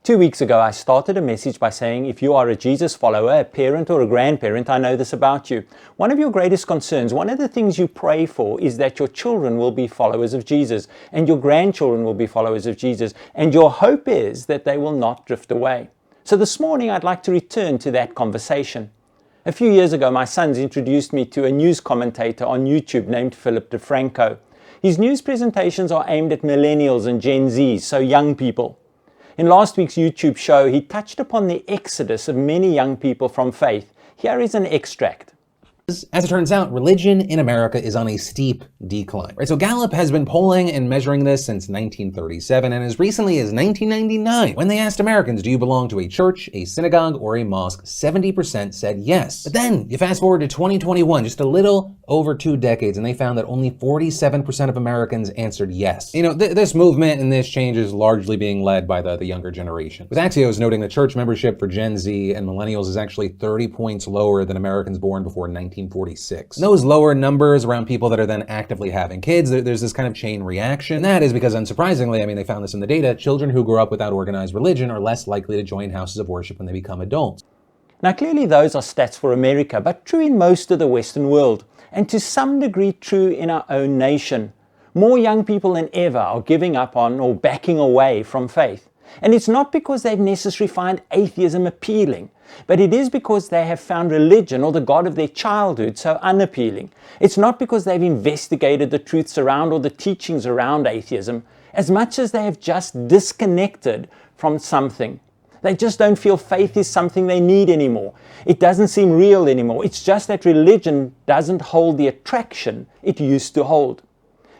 2 weeks ago, I started a message by saying, if you are a Jesus follower, a parent or a grandparent, I know this about you. One of your greatest concerns, one of the things you pray for is that your children will be followers of Jesus and your grandchildren will be followers of Jesus. And your hope is that they will not drift away. So this morning, I'd like to return to that conversation. A few years ago, my sons introduced me to a news commentator on YouTube named Philip DeFranco. His news presentations are aimed at millennials and Gen Z, so young people. In last week's YouTube show, he touched upon the exodus of many young people from faith. Here is an extract. As it turns out, religion in America is on a steep decline. Right? So Gallup has been polling and measuring this since 1937, and as recently as 1999, when they asked Americans, do you belong to a church, a synagogue, or a mosque, 70% said yes. But then you fast forward to 2021, just a little over 2 decades, and they found that only 47% of Americans answered yes. You know, this movement and this change is largely being led by the younger generation. With Axios noting that church membership for Gen Z and millennials is actually 30 points lower than Americans born before 1946. And those lower numbers around people that are then actively having kids, there's this kind of chain reaction. And that is because, unsurprisingly, I mean, they found this in the data, children who grew up without organized religion are less likely to join houses of worship when they become adults. Now, clearly those are stats for America, but true in most of the Western world, and to some degree true in our own nation. More young people than ever are giving up on or backing away from faith. And it's not because they've necessarily find atheism appealing, but it is because they have found religion or the God of their childhood so unappealing. It's not because they've investigated the truths around or the teachings around atheism, as much as they have just disconnected from something. They just don't feel faith is something they need anymore. It doesn't seem real anymore. It's just that religion doesn't hold the attraction it used to hold.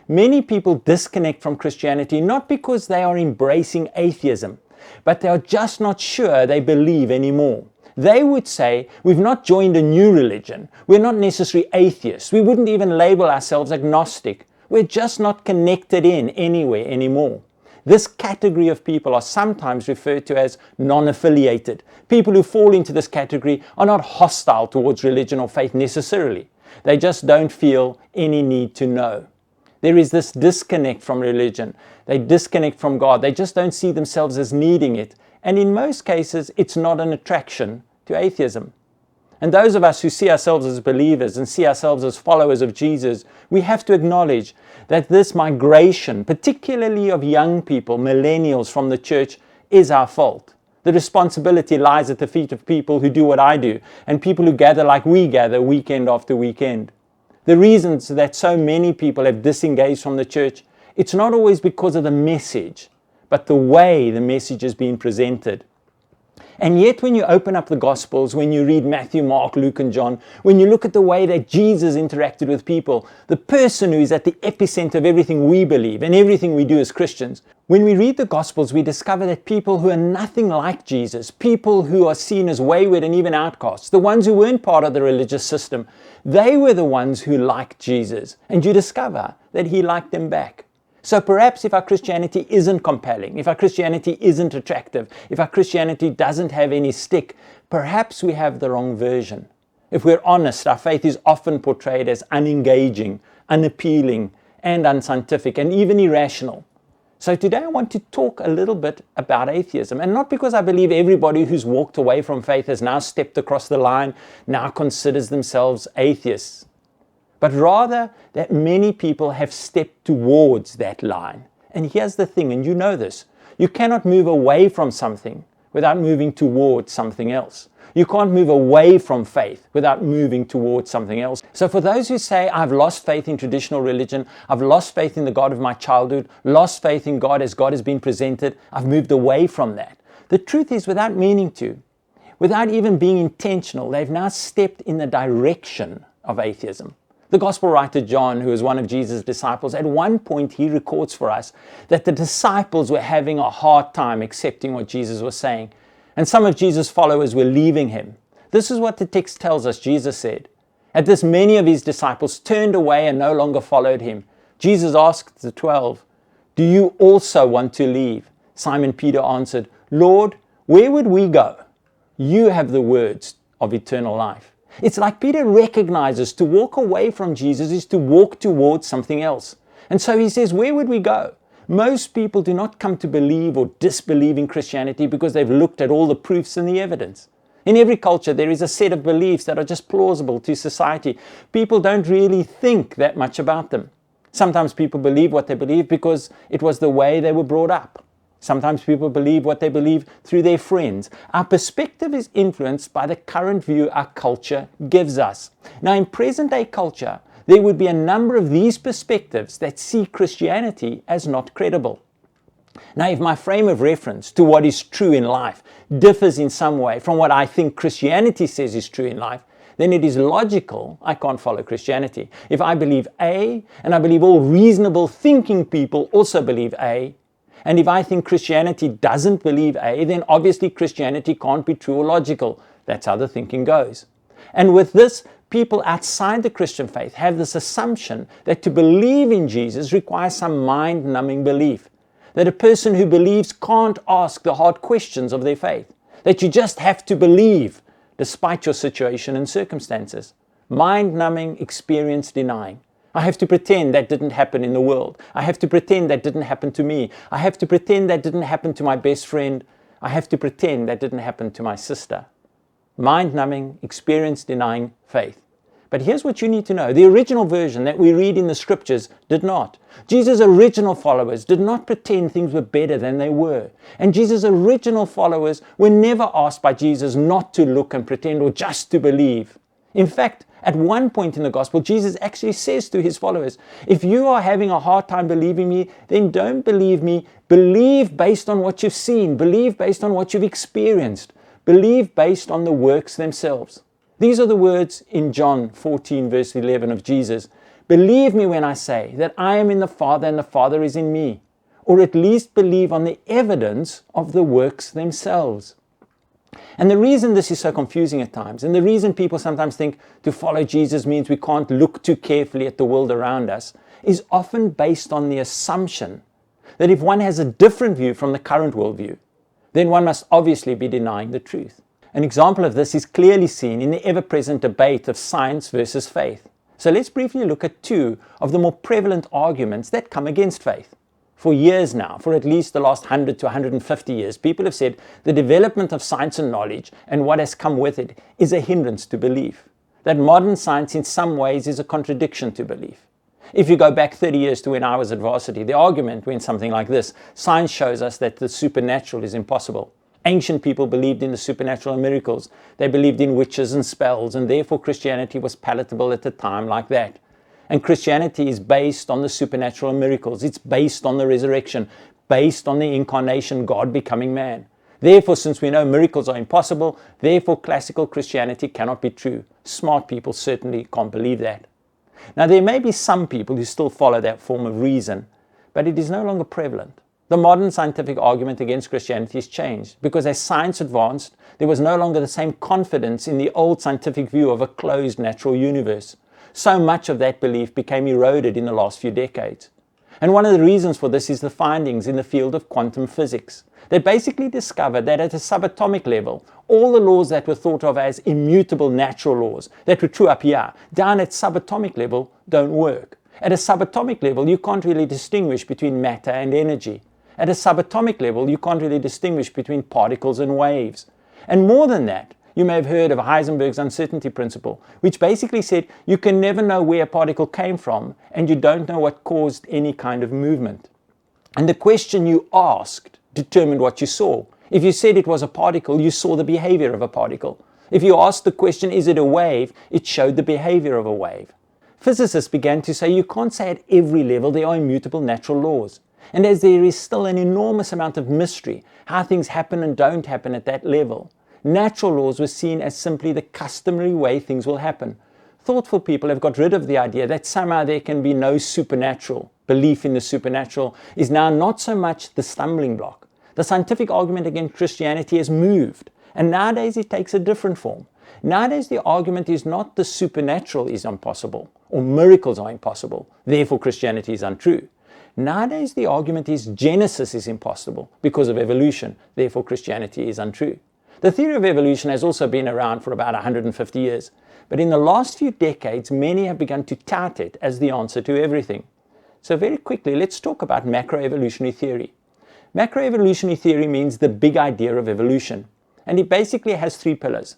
Many people disconnect from Christianity not because they are embracing atheism, but they are just not sure they believe anymore. They would say, we've not joined a new religion. We're not necessarily atheists. We wouldn't even label ourselves agnostic. We're just not connected in anywhere anymore. This category of people are sometimes referred to as non-affiliated. People who fall into this category are not hostile towards religion or faith necessarily. They just don't feel any need to know. There is this disconnect from religion. They disconnect from God. They just don't see themselves as needing it. And in most cases, it's not an attraction to atheism. And those of us who see ourselves as believers and see ourselves as followers of Jesus, we have to acknowledge that this migration, particularly of young people, millennials from the church, is our fault. The responsibility lies at the feet of people who do what I do and people who gather like we gather weekend after weekend. The reasons that so many people have disengaged from the church, it's not always because of the message, but the way the message is being presented. And yet when you open up the Gospels, when you read Matthew, Mark, Luke, and John, when you look at the way that Jesus interacted with people, the person who is at the epicenter of everything we believe and everything we do as Christians, when we read the Gospels, we discover that people who are nothing like Jesus, people who are seen as wayward and even outcasts, the ones who weren't part of the religious system, they were the ones who liked Jesus. And you discover that he liked them back. So perhaps if our Christianity isn't compelling, if our Christianity isn't attractive, if our Christianity doesn't have any stick, perhaps we have the wrong version. If we're honest, our faith is often portrayed as unengaging, unappealing, and unscientific, and even irrational. So today I want to talk a little bit about atheism, and not because I believe everybody who's walked away from faith has now stepped across the line, now considers themselves atheists, but rather that many people have stepped towards that line. And here's the thing, and you know this, you cannot move away from something without moving towards something else. You can't move away from faith without moving towards something else. So for those who say, I've lost faith in traditional religion, I've lost faith in the God of my childhood, lost faith in God as God has been presented, I've moved away from that. The truth is, without meaning to, without even being intentional, they've now stepped in the direction of atheism. The gospel writer John, who is one of Jesus' disciples, at one point he records for us that the disciples were having a hard time accepting what Jesus was saying. And some of Jesus' followers were leaving him. This is what the text tells us Jesus said. At this, many of his disciples turned away and no longer followed him. Jesus asked the 12, "Do you also want to leave?" Simon Peter answered, "Lord, where would we go? You have the words of eternal life." It's like Peter recognizes to walk away from Jesus is to walk towards something else. And so he says, where would we go? Most people do not come to believe or disbelieve in Christianity because they've looked at all the proofs and the evidence. In every culture, there is a set of beliefs that are just plausible to society. People don't really think that much about them. Sometimes people believe what they believe because it was the way they were brought up. Sometimes people believe what they believe through their friends. Our perspective is influenced by the current view our culture gives us. Now, in present-day culture, there would be a number of these perspectives that see Christianity as not credible. Now, if my frame of reference to what is true in life differs in some way from what I think Christianity says is true in life, then it is logical I can't follow Christianity. If I believe A, and I believe all reasonable thinking people also believe A, and if I think Christianity doesn't believe A, then obviously Christianity can't be true or logical. That's how the thinking goes. And with this, people outside the Christian faith have this assumption that to believe in Jesus requires some mind-numbing belief. That a person who believes can't ask the hard questions of their faith. That you just have to believe despite your situation and circumstances. Mind-numbing, experience-denying. I have to pretend that didn't happen in the world. I have to pretend that didn't happen to me. I have to pretend that didn't happen to my best friend. I have to pretend that didn't happen to my sister. Mind-numbing, experience-denying faith. But here's what you need to know. The original version that we read in the scriptures did not. Jesus' original followers did not pretend things were better than they were. And Jesus' original followers were never asked by Jesus not to look and pretend or just to believe. In fact, at one point in the gospel, Jesus actually says to his followers, if you are having a hard time believing me, then don't believe me. Believe based on what you've seen. Believe based on what you've experienced. Believe based on the works themselves. These are the words in John 14 verse 11 of Jesus. Believe me when I say that I am in the Father and the Father is in me. Or at least believe on the evidence of the works themselves. And the reason this is so confusing at times, and the reason people sometimes think to follow Jesus means we can't look too carefully at the world around us, is often based on the assumption that if one has a different view from the current worldview, then one must obviously be denying the truth. An example of this is clearly seen in the ever-present debate of science versus faith. So let's briefly look at two of the more prevalent arguments that come against faith. For years now, for at least the last 100 to 150 years, people have said the development of science and knowledge and what has come with it is a hindrance to belief. That modern science in some ways is a contradiction to belief. If you go back 30 years to when I was at varsity, the argument went something like this. Science shows us that the supernatural is impossible. Ancient people believed in the supernatural and miracles. They believed in witches and spells, and therefore Christianity was palatable at a time like that. And Christianity is based on the supernatural and miracles. It's based on the resurrection, based on the incarnation, God becoming man. Therefore, since we know miracles are impossible, therefore classical Christianity cannot be true. Smart people certainly can't believe that. Now, there may be some people who still follow that form of reason, but it is no longer prevalent. The modern scientific argument against Christianity has changed because as science advanced, there was no longer the same confidence in the old scientific view of a closed natural universe. So much of that belief became eroded in the last few decades. And one of the reasons for this is the findings in the field of quantum physics. They basically discovered that at a subatomic level, all the laws that were thought of as immutable natural laws that were true up here, down at subatomic level, don't work. At a subatomic level, you can't really distinguish between matter and energy. At a subatomic level, you can't really distinguish between particles and waves. And more than that, you may have heard of Heisenberg's uncertainty principle, which basically said you can never know where a particle came from and you don't know what caused any kind of movement. And the question you asked determined what you saw. If you said it was a particle, you saw the behavior of a particle. If you asked the question, is it a wave, it showed the behavior of a wave. Physicists began to say you can't say at every level there are immutable natural laws. And as there is still an enormous amount of mystery, how things happen and don't happen at that level, natural laws were seen as simply the customary way things will happen. Thoughtful people have got rid of the idea that somehow there can be no supernatural. Belief in the supernatural is now not so much the stumbling block. The scientific argument against Christianity has moved, and nowadays it takes a different form. Nowadays the argument is not the supernatural is impossible, or miracles are impossible, therefore Christianity is untrue. Nowadays the argument is Genesis is impossible because of evolution, therefore Christianity is untrue. The theory of evolution has also been around for about 150 years, but in the last few decades many have begun to tout it as the answer to everything. So very quickly, let's talk about macroevolutionary theory. Macroevolutionary theory means the big idea of evolution, and it basically has three pillars.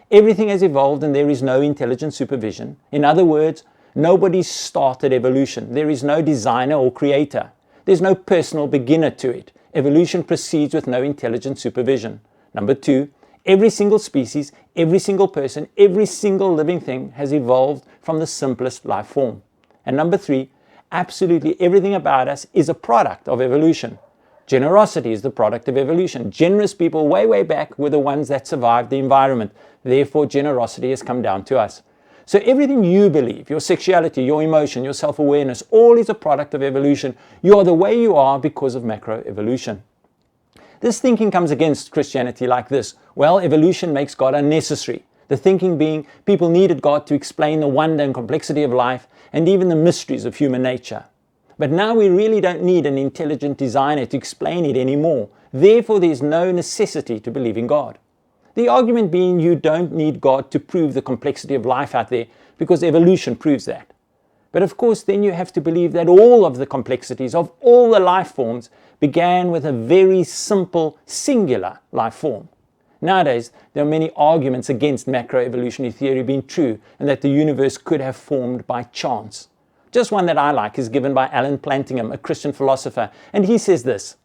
Everything has evolved and there is no intelligent supervision. In other words, nobody started evolution. There is no designer or creator. There's no personal beginner to it. Evolution proceeds with no intelligent supervision. Number two, every single species, every single person, every single living thing has evolved from the simplest life form. And number three, absolutely everything about us is a product of evolution. Generosity is the product of evolution. Generous people way, way back were the ones that survived the environment. Therefore, generosity has come down to us. So everything you believe, your sexuality, your emotion, your self-awareness, all is a product of evolution. You are the way you are because of macroevolution. This thinking comes against Christianity like this. Well, evolution makes God unnecessary. The thinking being people needed God to explain the wonder and complexity of life and even the mysteries of human nature. But now we really don't need an intelligent designer to explain it anymore. Therefore, there is no necessity to believe in God. The argument being you don't need God to prove the complexity of life out there because evolution proves that. But of course, then you have to believe that all of the complexities of all the life forms began with a very simple, singular life form. Nowadays, there are many arguments against macroevolutionary theory being true and that the universe could have formed by chance. Just one that I like is given by Alan Plantingham, a Christian philosopher, and he says this: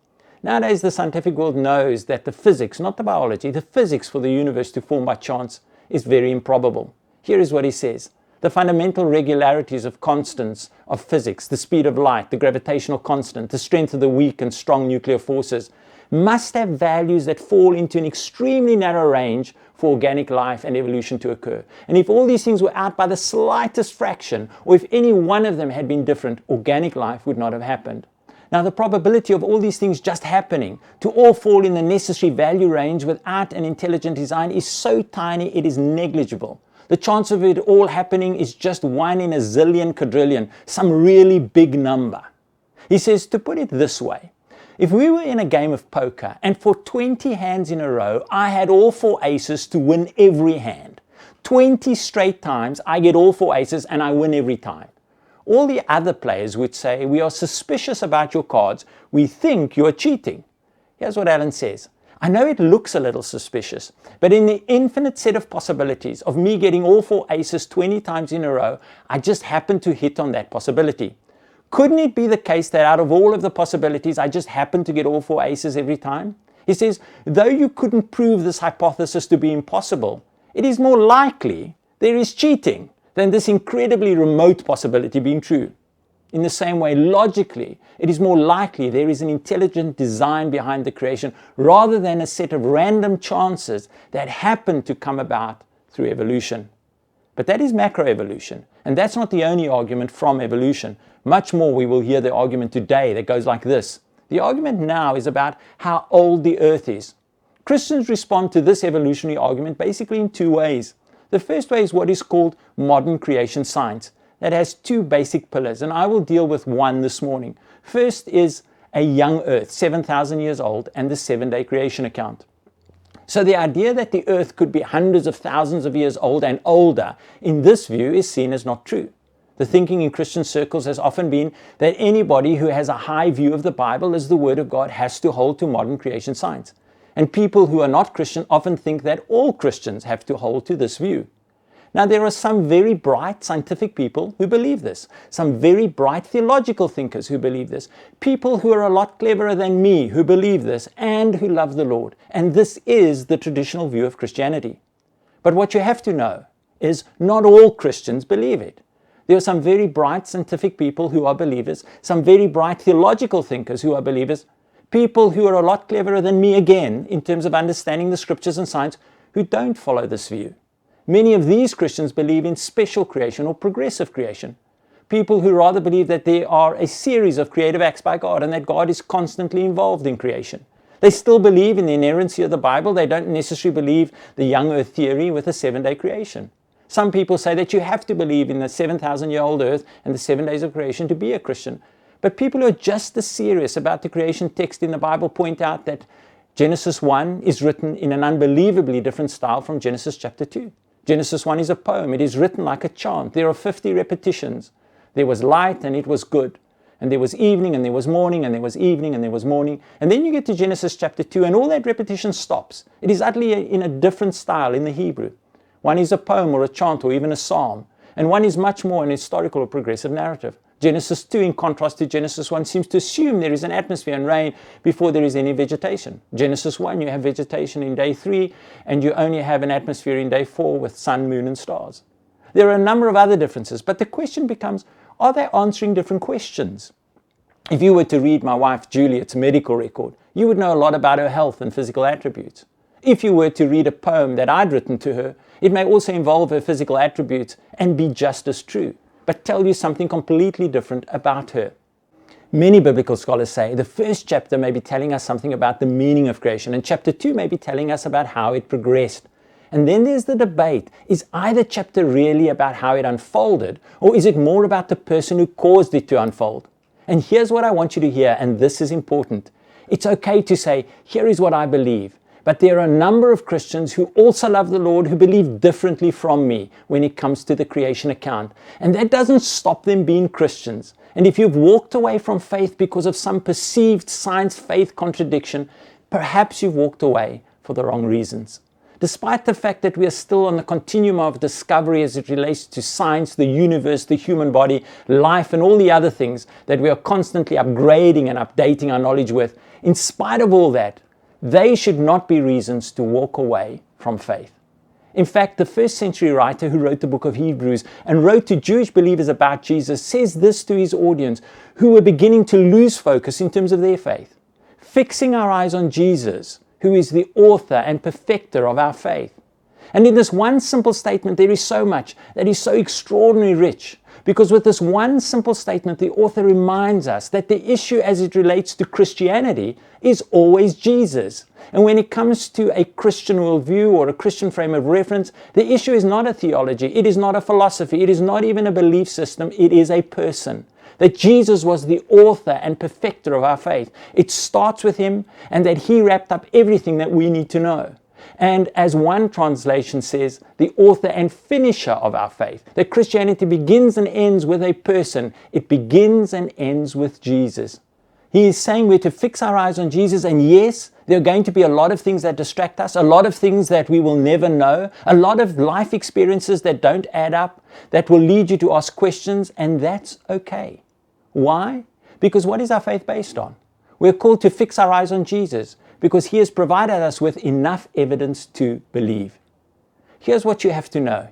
nowadays the scientific world knows that the physics, not the biology, the physics for the universe to form by chance is very improbable. Here is what he says: the fundamental regularities of constants of physics, the speed of light, the gravitational constant, the strength of the weak and strong nuclear forces, must have values that fall into an extremely narrow range for organic life and evolution to occur. And if all these things were out by the slightest fraction, or if any one of them had been different, organic life would not have happened. Now, the probability of all these things just happening to all fall in the necessary value range without an intelligent design is so tiny it is negligible. The chance of it all happening is just 1 in a zillion quadrillion, some really big number. He says, to put it this way, if we were in a game of poker and for 20 hands in a row, I had all 4 aces to win every hand. 20 straight times, I get all 4 aces and I win every time. All the other players would say, we are suspicious about your cards. We think you are cheating. Here's what Alan says. I know it looks a little suspicious, but in the infinite set of possibilities of me getting all 4 aces 20 times in a row, I just happen to hit on that possibility. Couldn't it be the case that out of all of the possibilities, I just happen to get all 4 aces every time? He says, though you couldn't prove this hypothesis to be impossible, it is more likely there is cheating than this incredibly remote possibility being true. In the same way, logically, it is more likely there is an intelligent design behind the creation rather than a set of random chances that happen to come about through evolution. But that is macroevolution, and that's not the only argument from evolution. Much more we will hear the argument today that goes like this. The argument now is about how old the earth is. Christians respond to this evolutionary argument basically in 2 ways. The first way is what is called modern creation science. That has 2 basic pillars, and I will deal with one this morning. First is a young earth, 7,000 years old, and the 7-day creation account. So the idea that the earth could be hundreds of thousands of years old and older, in this view, is seen as not true. The thinking in Christian circles has often been that anybody who has a high view of the Bible as the Word of God has to hold to modern creation science. And people who are not Christian often think that all Christians have to hold to this view. Now, there are some very bright scientific people who believe this, some very bright theological thinkers who believe this, people who are a lot cleverer than me who believe this and who love the Lord. And this is the traditional view of Christianity. But what you have to know is not all Christians believe it. There are some very bright scientific people who are believers, some very bright theological thinkers who are believers, people who are a lot cleverer than me again in terms of understanding the scriptures and science who don't follow this view. Many of these Christians believe in special creation or progressive creation. People who rather believe that there are a series of creative acts by God and that God is constantly involved in creation. They still believe in the inerrancy of the Bible. They don't necessarily believe the young earth theory with a 7-day creation. Some people say that you have to believe in the 7,000-year-old earth and the 7 days of creation to be a Christian. But people who are just as serious about the creation text in the Bible point out that Genesis 1 is written in an unbelievably different style from Genesis chapter 2. Genesis 1 is a poem. It is written like a chant. There are 50 repetitions. There was light and it was good. And there was evening, and there was morning, and there was evening, and there was morning. And then you get to Genesis chapter 2, and all that repetition stops. It is utterly in a different style in the Hebrew. One is a poem or a chant or even a psalm, and one is much more an historical or progressive narrative. Genesis 2, in contrast to Genesis 1, seems to assume there is an atmosphere and rain before there is any vegetation. Genesis 1, you have vegetation in day 3, and you only have an atmosphere in day 4 with sun, moon, and stars. There are a number of other differences, but the question becomes, are they answering different questions? If you were to read my wife Juliet's medical record, you would know a lot about her health and physical attributes. If you were to read a poem that I'd written to her, it may also involve her physical attributes and be just as true, but tell you something completely different about her. Many biblical scholars say the first chapter may be telling us something about the meaning of creation, and chapter 2 may be telling us about how it progressed. And then there's the debate, is either chapter really about how it unfolded, or is it more about the person who caused it to unfold? And here's what I want you to hear, and this is important. It's okay to say, here is what I believe, but there are a number of Christians who also love the Lord who believe differently from me when it comes to the creation account. And that doesn't stop them being Christians. And if you've walked away from faith because of some perceived science-faith contradiction, perhaps you've walked away for the wrong reasons. Despite the fact that we are still on the continuum of discovery as it relates to science, the universe, the human body, life, and all the other things that we are constantly upgrading and updating our knowledge with, in spite of all that, they should not be reasons to walk away from faith. In fact, the first century writer who wrote the book of Hebrews and wrote to Jewish believers about Jesus says this to his audience who were beginning to lose focus in terms of their faith. Fixing our eyes on Jesus, who is the author and perfecter of our faith. And in this one simple statement, there is so much that is so extraordinarily rich. Because with this one simple statement, the author reminds us that the issue as it relates to Christianity is always Jesus. And when it comes to a Christian worldview or a Christian frame of reference, the issue is not a theology, it is not a philosophy, it is not even a belief system, it is a person. That Jesus was the author and perfecter of our faith. It starts with him, and that he wrapped up everything that we need to know. And as one translation says, the author and finisher of our faith. That Christianity begins and ends with a person. It begins and ends with Jesus. He is saying we're to fix our eyes on Jesus, and yes, there are going to be a lot of things that distract us, a lot of things that we will never know, a lot of life experiences that don't add up, that will lead you to ask questions, and that's okay. Why? Because what is our faith based on? We're called to fix our eyes on Jesus because he has provided us with enough evidence to believe. Here's what you have to know.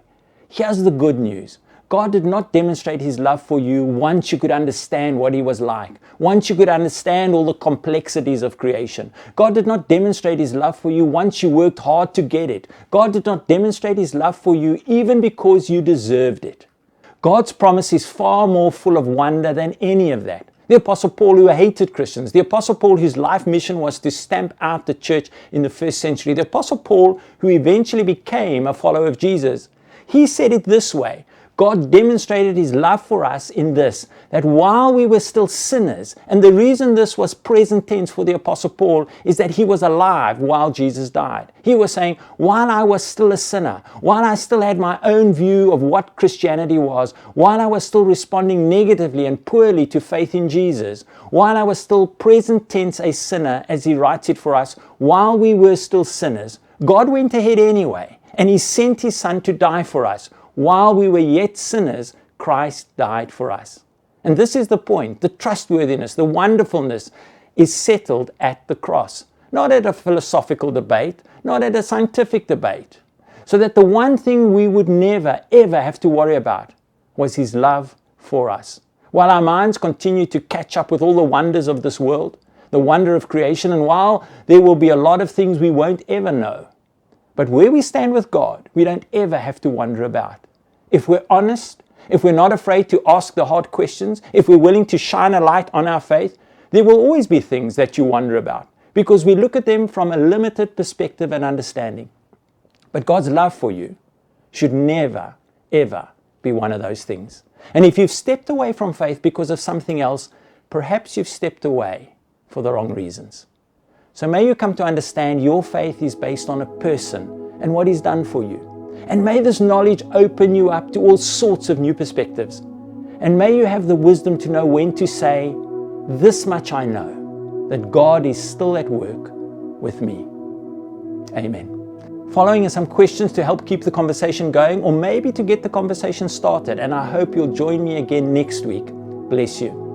Here's the good news. God did not demonstrate his love for you once you could understand what he was like, once you could understand all the complexities of creation. God did not demonstrate his love for you once you worked hard to get it. God did not demonstrate his love for you even because you deserved it. God's promise is far more full of wonder than any of that. The Apostle Paul, who hated Christians, the Apostle Paul, whose life mission was to stamp out the church in the first century, the Apostle Paul, who eventually became a follower of Jesus, he said it this way: God demonstrated his love for us in this, that while we were still sinners, and the reason this was present tense for the Apostle Paul is that he was alive while Jesus died. He was saying, while I was still a sinner, while I still had my own view of what Christianity was, while I was still responding negatively and poorly to faith in Jesus, while I was still present tense a sinner, as he writes it for us, while we were still sinners, God went ahead anyway, and he sent his Son to die for us. While we were yet sinners, Christ died for us. And this is the point. The trustworthiness, the wonderfulness is settled at the cross. Not at a philosophical debate, not at a scientific debate. So that the one thing we would never, ever have to worry about was his love for us. While our minds continue to catch up with all the wonders of this world, the wonder of creation, and while there will be a lot of things we won't ever know, but where we stand with God, we don't ever have to wonder about. If we're honest, if we're not afraid to ask the hard questions, if we're willing to shine a light on our faith, there will always be things that you wonder about because we look at them from a limited perspective and understanding. But God's love for you should never, ever be one of those things. And if you've stepped away from faith because of something else, perhaps you've stepped away for the wrong reasons. So may you come to understand your faith is based on a person and what he's done for you. And may this knowledge open you up to all sorts of new perspectives. And may you have the wisdom to know when to say, "This much I know, that God is still at work with me." Amen. Following are some questions to help keep the conversation going, or maybe to get the conversation started, and I hope you'll join me again next week. Bless you.